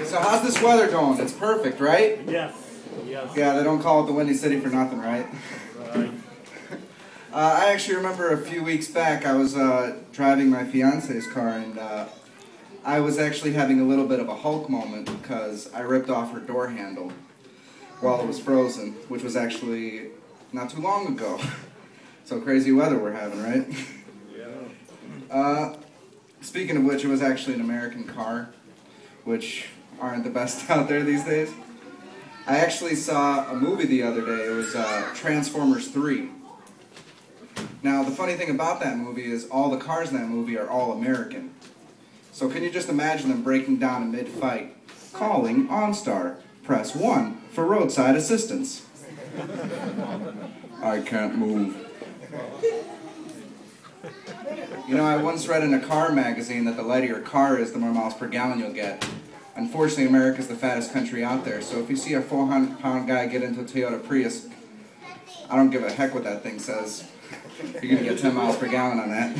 So how's this weather going? It's perfect, right? Yes. Yes. Yeah, they don't call it the Windy City for nothing, right? Right. I actually remember a few weeks back I was driving my fiance's car and I was actually having a little bit of a Hulk moment because I ripped off her door handle while it was frozen, which was actually not too long ago. So crazy weather we're having, right? Yeah. Speaking of which, it was actually an American car, which aren't the best out there these days. I actually saw a movie the other day. It was Transformers 3. Now, the funny thing about that movie is all the cars in that movie are all American. So can you just imagine them breaking down in mid-fight? Calling OnStar. Press 1 for roadside assistance. I can't move. You know, I once read in a car magazine that the lighter your car is, the more miles per gallon you'll get. Unfortunately, America's the fattest country out there, so if you see a 400-pound guy get into a Toyota Prius, I don't give a heck what that thing says. You're going to get 10 miles per gallon on that.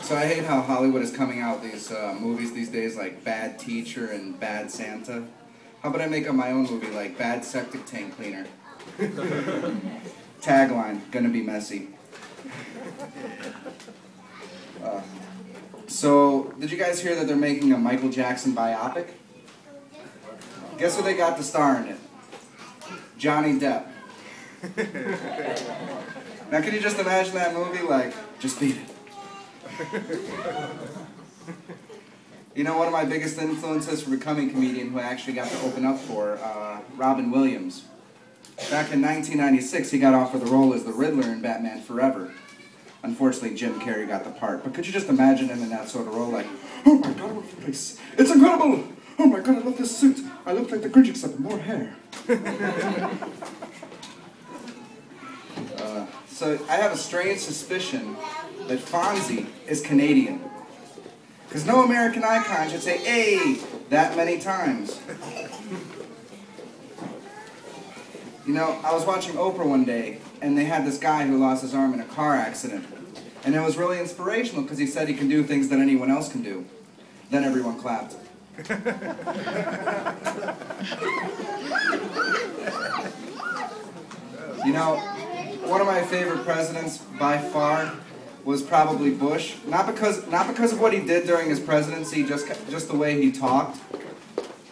So I hate how Hollywood is coming out with these movies these days like Bad Teacher and Bad Santa. How about I make up my own movie like Bad Septic Tank Cleaner? Tagline, gonna be messy. So, did you guys hear that they're making a Michael Jackson biopic? Guess who they got to star in it? Johnny Depp. Now can you just imagine that movie like, just beat it. You know, one of my biggest influences for becoming a comedian who I actually got to open up for, Robin Williams. Back in 1996, he got offered the role as the Riddler in Batman Forever. Unfortunately, Jim Carrey got the part. But could you just imagine him in that sort of role, like, oh my God, what a face! It's incredible! Oh my God, I love this suit! I look like the Grinch except more hair. So I have a strange suspicion that Fonzie is Canadian. Because no American icon should say, "Hey," that many times. You know, I was watching Oprah one day, and they had this guy who lost his arm in a car accident. And it was really inspirational because he said he can do things that anyone else can do. Then everyone clapped. You know, one of my favorite presidents by far was probably Bush. Not because of what he did during his presidency, just the way he talked.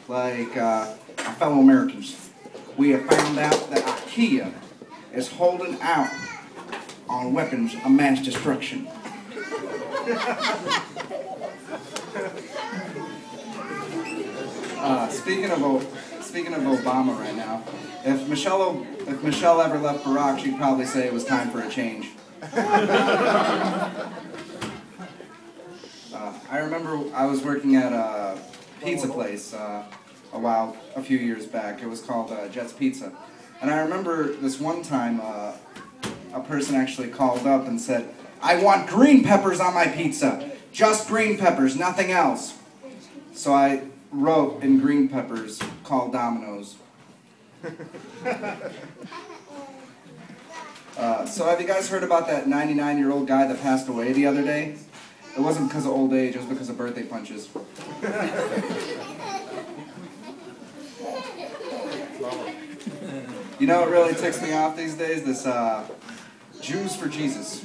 Like, fellow Americans, we have found out that IKEA is holding out on weapons of mass destruction. Speaking of Obama right now, if Michelle ever left Barack, she'd probably say it was time for a change. I remember I was working at a pizza place a few years back. It was called Jet's Pizza. And I remember this one time a person actually called up and said, "I want green peppers on my pizza. Just green peppers, nothing else." So I wrote in green peppers, "Call Domino's." So have you guys heard about that 99-year-old guy that passed away the other day? It wasn't because of old age, it was because of birthday punches. You know what really ticks me off these days? This Jews for Jesus.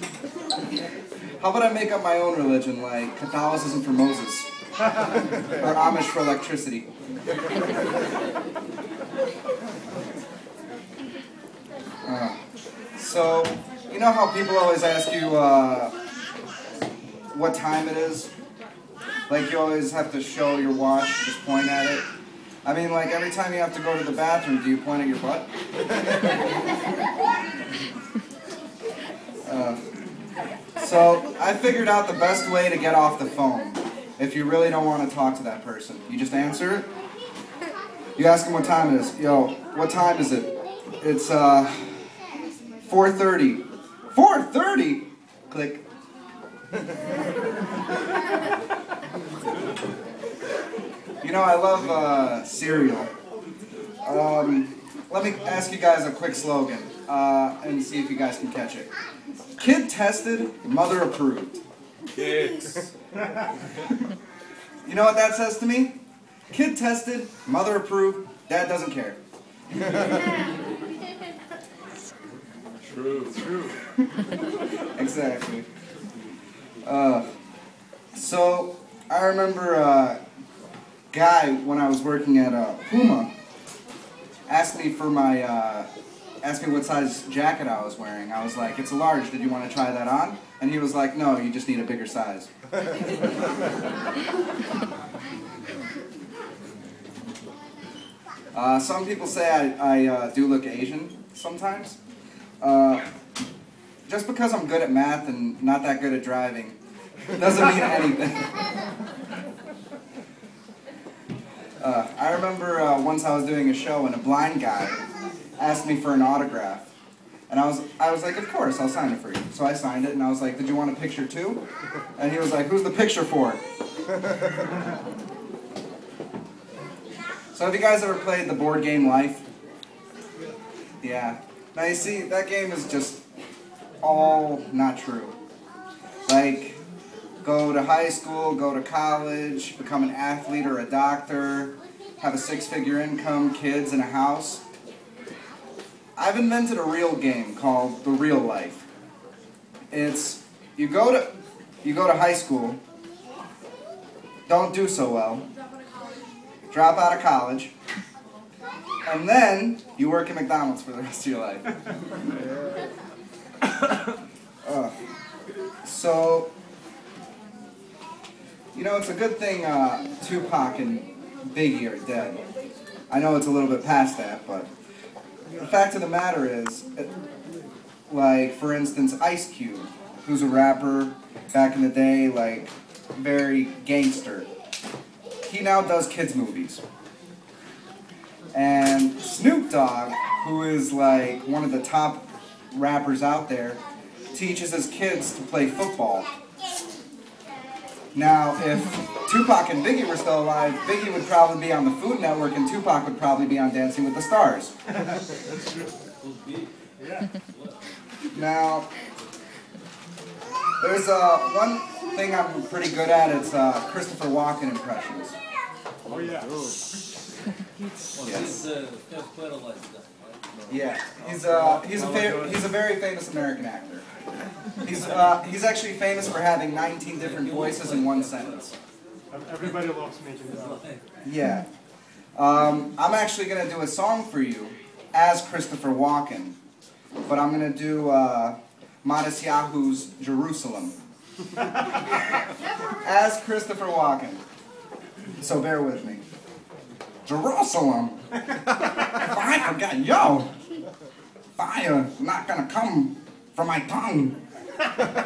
How about I make up my own religion, like Catholicism for Moses? Or Amish for electricity? So, you know how people always ask you what time it is? Like you always have to show your watch, just point at it. I mean, like every time you have to go to the bathroom, do you point at your butt? So I figured out the best way to get off the phone. If you really don't want to talk to that person, you just answer it. You ask them what time it is. Yo, what time is it? It's 4:30. 4:30? Click. You know, I love cereal. Let me ask you guys a quick slogan and see if you guys can catch it. Kid tested, mother approved. Kids. You know what that says to me? Kid tested, mother approved, dad doesn't care. True. Exactly. So I remember a guy when I was working at Puma asked me for asked me what size jacket I was wearing. I was like, it's a large, did you want to try that on? And he was like, no, you just need a bigger size. Some people say I do look Asian sometimes. Just because I'm good at math and not that good at driving doesn't mean anything. I remember once I was doing a show and a blind guy asked me for an autograph. And I was like, of course, I'll sign it for you. So I signed it and I was like, did you want a picture too? And he was like, who's the picture for? So have you guys ever played the board game Life? Yeah. Now you see, that game is just all not true. Like, go to high school, go to college, become an athlete or a doctor, have a six-figure income, kids, and a house. I've invented a real game called The Real Life. It's, you go to high school, don't do so well, drop out of college, and then you work at McDonald's for the rest of your life. So, you know, it's a good thing Tupac and Biggie are dead. I know it's a little bit past that, but the fact of the matter is, like, for instance, Ice Cube, who's a rapper back in the day, like, very gangster. He now does kids' movies. And Snoop Dogg, who is, like, one of the top rappers out there, teaches his kids to play football. Now, if Tupac and Biggie were still alive, Biggie would probably be on the Food Network and Tupac would probably be on Dancing with the Stars. That's true. Yeah. Now, there's one thing I'm pretty good at, it's Christopher Walken impressions. Oh, yeah. Yes. Yeah, he's a very famous American actor. He's actually famous for having 19 different voices in one sentence. Everybody loves making that. Yeah. I'm actually going to do a song for you as Christopher Walken, but I'm going to do Modest Yahoo's Jerusalem as Christopher Walken. So bear with me. Jerusalem. If I forget, yo, fire not gonna come from my tongue.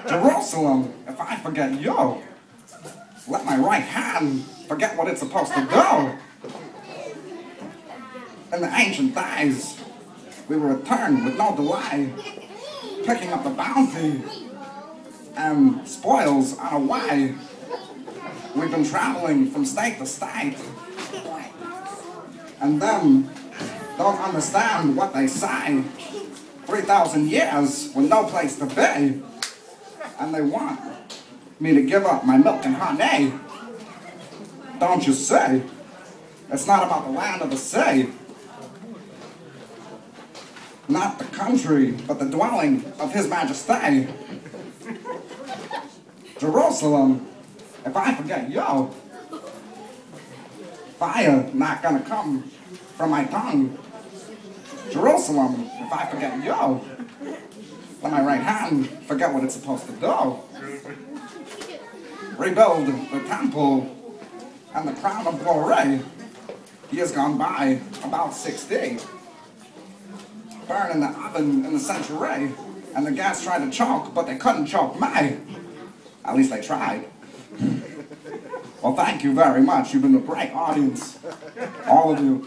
Jerusalem. If I forget, yo, let my right hand forget what it's supposed to do. In the ancient days, we were returned with no delay, picking up the bounty and spoils on a way. We've been traveling from state to state, and them don't understand what they say. 3,000 years with no place to be, and they want me to give up my milk and honey. Don't you see? It's not about the land of the sea, not the country, but the dwelling of His Majesty. Jerusalem. If I forget, yo, fire not gonna come from my tongue. Jerusalem, if I forget, yo, let my right hand forget what it's supposed to do. Rebuild the temple and the crown of glory. Years gone by, about 60. Burn in the oven in the century, and the gas tried to choke, but they couldn't choke me. At least they tried. Well, thank you very much. You've been a great audience. All of you.